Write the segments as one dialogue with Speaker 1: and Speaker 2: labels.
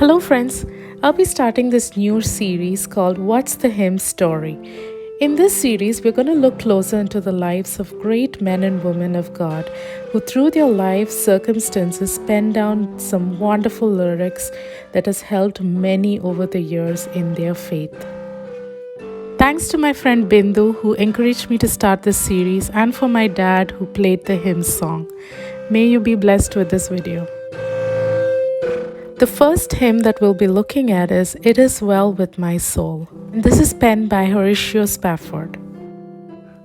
Speaker 1: Hello, friends. I'll be starting this new series called What's the Hymn Story? In this series, we're going to look closer into the lives of great men and women of God who, through their life circumstances, penned down some wonderful lyrics that has helped many over the years in their faith. Thanks to my friend Bindu, who encouraged me to start this series, and for my dad, who played the hymn song. May you be blessed with this video. The first hymn that we'll be looking at is It Is Well With My Soul. And this is penned by Horatio Spafford.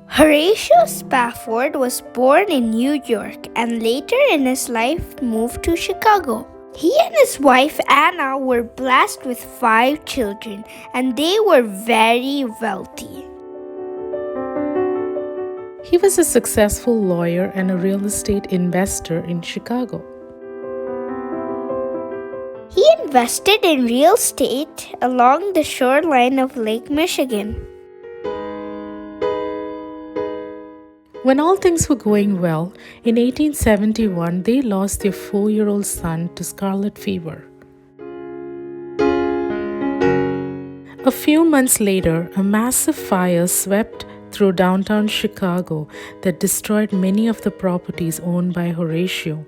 Speaker 2: Horatio Spafford was born in New York and later in his life moved to Chicago. He and his wife Anna were blessed with 5 children and they were very wealthy.
Speaker 1: He was a successful lawyer and a real estate investor in Chicago.
Speaker 2: He invested in real estate along the shoreline of Lake Michigan.
Speaker 1: When all things were going well, in 1871 they lost their 4-year-old son to scarlet fever. A few months later, a massive fire swept through downtown Chicago that destroyed many of the properties owned by Horatio.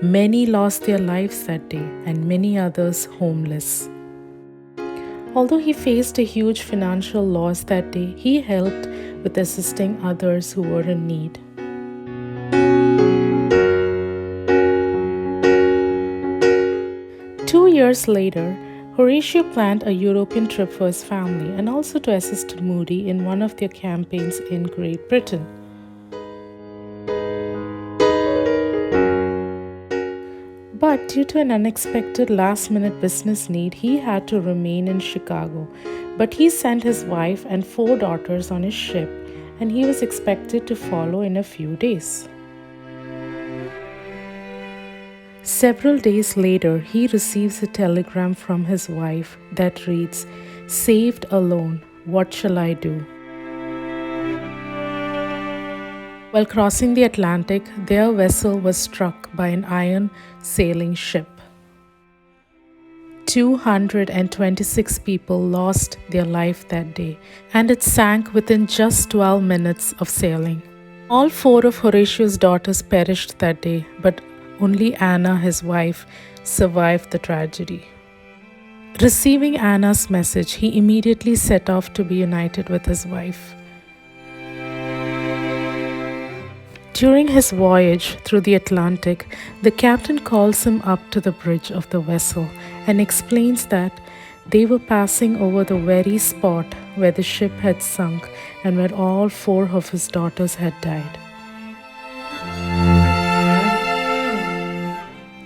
Speaker 1: Many lost their lives that day, and many others homeless. Although he faced a huge financial loss that day, he helped with assisting others who were in need. Two years later, Horatio planned a European trip for his family and also to assist Moody in one of their campaigns in Great Britain. But due to an unexpected last-minute business need, he had to remain in Chicago. But he sent his wife and 4 daughters on his ship, and he was expected to follow in a few days. Several days later, he receives a telegram from his wife that reads, "Saved alone, what shall I do?" While crossing the Atlantic, their vessel was struck by an iron sailing ship. 226 people lost their life that day, and it sank within just 12 minutes of sailing. All 4 of Horatio's daughters perished that day, but only Anna, his wife, survived the tragedy. Receiving Anna's message, he immediately set off to be united with his wife. During his voyage through the Atlantic, the captain calls him up to the bridge of the vessel and explains that they were passing over the very spot where the ship had sunk and where all 4 of his daughters had died.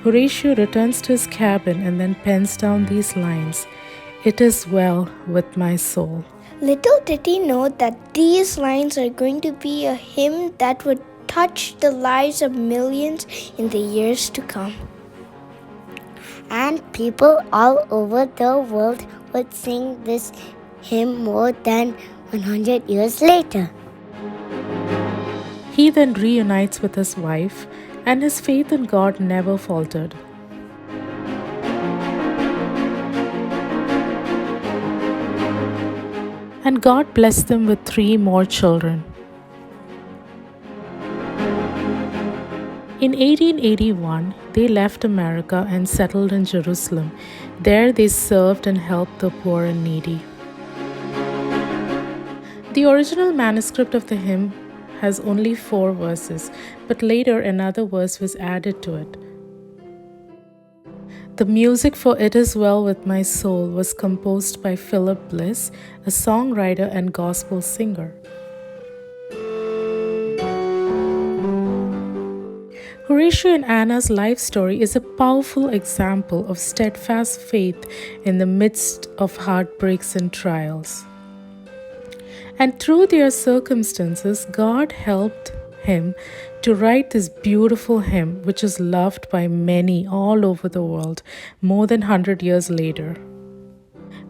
Speaker 1: Horatio returns to his cabin and then pens down these lines, "It is well with my soul."
Speaker 2: Little did he know that these lines are going to be a hymn that would touch the lives of millions in the years to come.
Speaker 3: And people all over the world would sing this hymn more than 100 years later.
Speaker 1: He then reunites with his wife, and his faith in God never faltered. And God blessed them with 3 more children. In 1881, they left America and settled in Jerusalem. There they served and helped the poor and needy. The original manuscript of the hymn has only 4 verses, but later another verse was added to it. The music for It Is Well With My Soul was composed by Philip Bliss, a songwriter and gospel singer. Horatio and Anna's life story is a powerful example of steadfast faith in the midst of heartbreaks and trials. And through their circumstances, God helped him to write this beautiful hymn, which is loved by many all over the world more than 100 years later.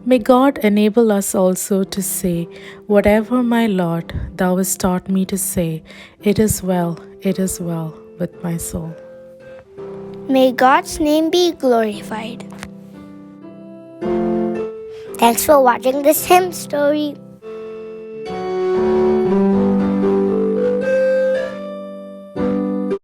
Speaker 1: May God enable us also to say, "Whatever my lot, thou hast taught me to say, it is well with my soul."
Speaker 2: May God's name be glorified.
Speaker 3: Thanks for watching this hymn story.